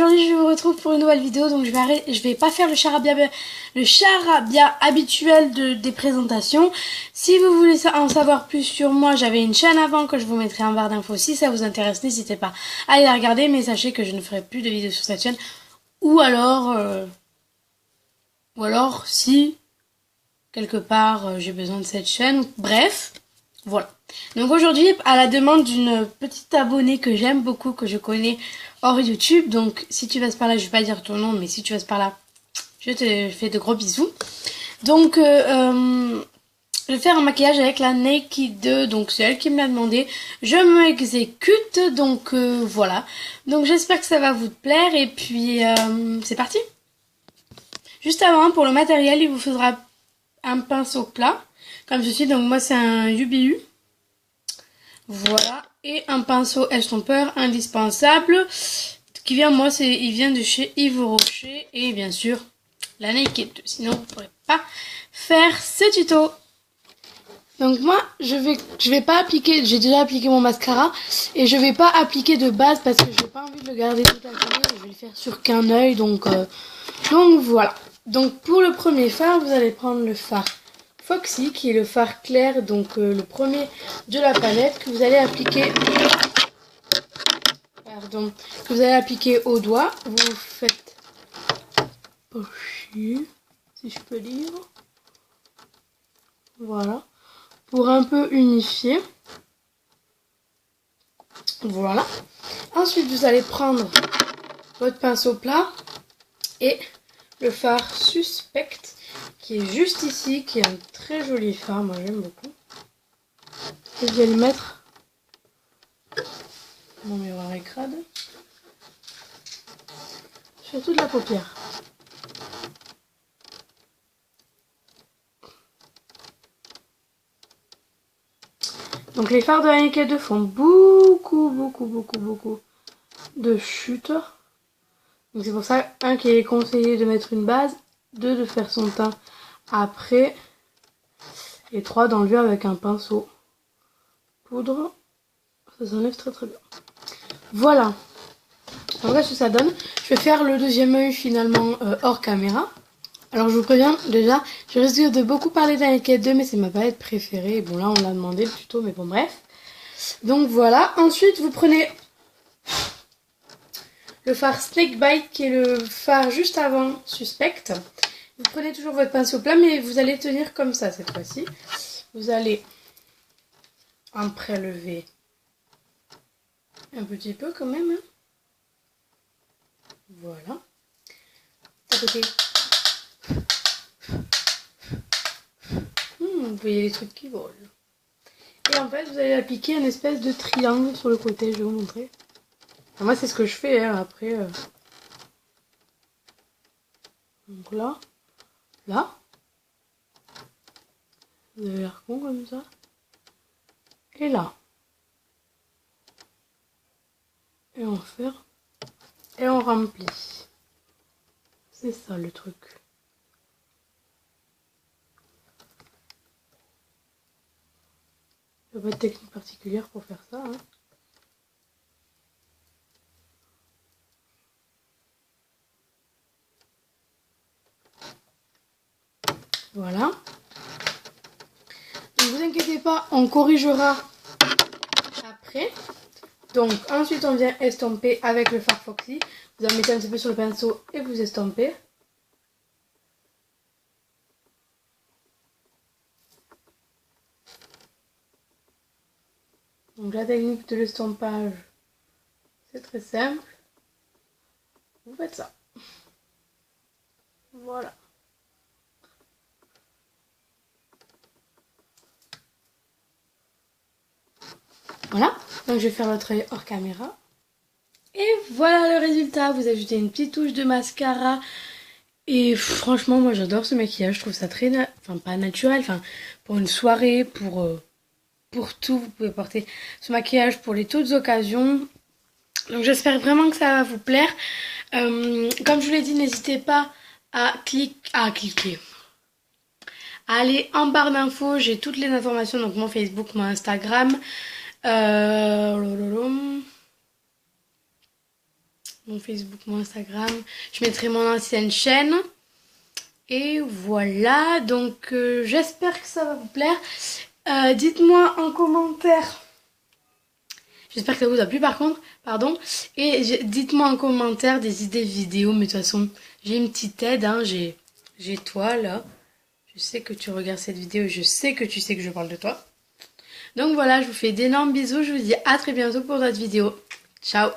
aujourd'hui je vous retrouve pour une nouvelle vidéo. Donc je vais pas faire le charabia habituel des présentations. Si vous voulez en savoir plus sur moi, j'avais une chaîne avant que je vous mettrai en barre d'infos. Si ça vous intéresse, n'hésitez pas à aller la regarder. Mais sachez que je ne ferai plus de vidéos sur cette chaîne. Ou alors si quelque part j'ai besoin de cette chaîne. Bref, voilà. Donc aujourd'hui, à la demande d'une petite abonnée que j'aime beaucoup, que je connais hors YouTube, donc si tu passes par là, je vais pas dire ton nom, mais si tu passes par là, je te fais de gros bisous. Donc je vais faire un maquillage avec la Naked 2, donc c'est elle qui me l'a demandé. Je m'exécute, donc voilà. Donc j'espère que ça va vous plaire et puis c'est parti. Juste avant, pour le matériel, il vous faudra un pinceau plat, comme ceci. Donc moi c'est un UBU. Voilà, et un pinceau estompeur indispensable qui vient, il vient de chez Yves Rocher, et bien sûr la Naked 2, sinon vous ne pourrez pas faire ce tuto. Donc moi je vais pas appliquer, j'ai déjà appliqué mon mascara et je vais pas appliquer de base parce que j'ai pas envie de le garder toute la journée, je vais le faire sur qu'un œil, donc voilà. Donc pour le premier fard, vous allez prendre le fard Foxy, qui est le fard clair, donc le premier de la palette, que vous allez appliquer, au doigt. Vous faites pocher, si je peux dire, voilà, pour un peu unifier. Voilà. Ensuite, vous allez prendre votre pinceau plat et le fard Suspect, qui est juste ici, qui est un très joli fard, moi j'aime beaucoup. Et je vais le mettre, mon miroir est crade, sur toute la paupière. Donc les fards de la Naked 2 font beaucoup de chutes. Donc c'est pour ça, un, qu'il est conseillé de mettre une base, 2, de faire son teint après, et 3, d'enlever avec un pinceau poudre. Ça s'enlève très bien. Voilà. En vrai, ce que ça donne. Je vais faire le deuxième œil finalement hors caméra. Alors je vous préviens, déjà, je risque de beaucoup parler de la Naked 2, mais c'est ma palette préférée. Bon là, on l'a demandé le tuto, mais bon bref. Donc voilà. Ensuite, vous prenez le fard Snakebite, qui est le fard juste avant Suspect. Vous prenez toujours votre pinceau plat, mais vous allez tenir comme ça cette fois-ci. Vous allez en prélever un petit peu quand même. Hein. Voilà. Tapoter. Vous voyez les trucs qui volent. Et en fait, vous allez appliquer une espèce de triangle sur le côté. Je vais vous montrer. Enfin, moi, c'est ce que je fais. Hein, après. Donc là. Vous avez l'air con comme ça. Et là. Et on ferme. Et on remplit. C'est ça le truc. Il n'y a pas de technique particulière pour faire ça. Hein. Voilà. Ne vous inquiétez pas, on corrigera après. Donc ensuite on vient estomper avec le fard Foxy. Vous en mettez un petit peu sur le pinceau et vous estompez. Donc la technique de l'estompage, c'est très simple. Vous faites ça. Voilà. Voilà. Donc je vais faire votre œil hors caméra. Et voilà le résultat. Vous ajoutez une petite touche de mascara. Et franchement, moi j'adore ce maquillage. Je trouve ça très, pas naturel. Enfin, pour une soirée, pour tout, vous pouvez porter ce maquillage pour les toutes occasions. Donc j'espère vraiment que ça va vous plaire. Comme je vous l'ai dit, n'hésitez pas à cliquer. Allez en barre d'infos, j'ai toutes les informations, donc mon Facebook, mon Instagram. mon Facebook, mon Instagram. Je mettrai mon ancienne chaîne. Et voilà, donc j'espère que ça va vous plaire. Dites-moi en commentaire. J'espère que ça vous a plu par contre, pardon. Et dites-moi en commentaire des idées vidéo, mais de toute façon, j'ai une petite aide, hein. J'ai toi là. Je sais que tu regardes cette vidéo, je sais que tu sais que je parle de toi. Donc voilà, je vous fais d'énormes bisous, je vous dis à très bientôt pour d'autres vidéos. Ciao!